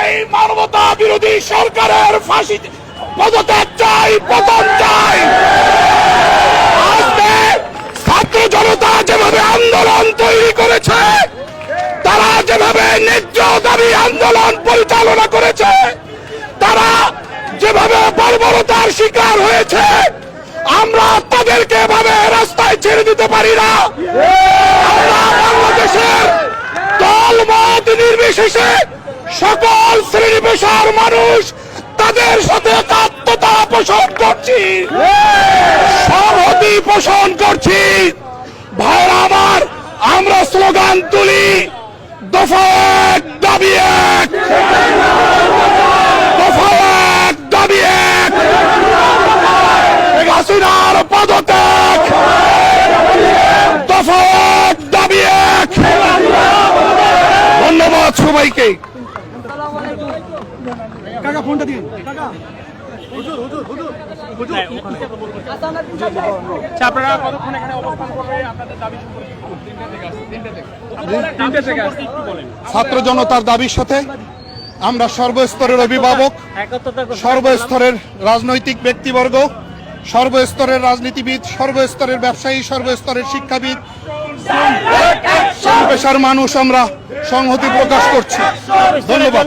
এই মানবতা বিরোধী সরকারের ফাঁসি পদত্যাগ চাই, পতন চাই। আজকে ছাত্র জনতা যেভাবে আন্দোলন তৈরি করেছে, তারা যেভাবে ন্যায্য দাবি আন্দোলন পরিচালনা করেছে, তারা যেভাবে বর্বরতার শিকার হয়েছে, আমরা তাদেরকে এভাবে রাস্তায় ছেড়ে দিতে পারি না। আমরা বাংলাদেশের দল মত নির্বিশেষে সকল শ্রেণী পেশার মানুষ তাদের সাথে একাত্মতা পোষণ করছি, সংহতি পোষণ করছি। ভাইরা আমার, আমরা স্লোগান তুলি, দফা এক দাবি এক, দফা এক দাবি এক, হাসিনার পদত্যাগ, দফা এক দাবি এক। ধন্যবাদ সবাইকে। কাকা ফোনটা দিন। আপনারা কতক্ষণ এখানে অবস্থান করবেন? আপনাদের দাবি ছাত্র জনতার দাবির সাথে আমরা সর্বস্তরের অভিভাবক, সর্বস্তরের রাজনৈতিক ব্যক্তিবর্গ, সর্বস্তরের রাজনীতিবিদ, সর্বস্তরের ব্যবসায়ী, সর্বস্তরের শিক্ষাবিদ, পেশার মানুষ আমরা সংহতি প্রকাশ করছি। ধন্যবাদ।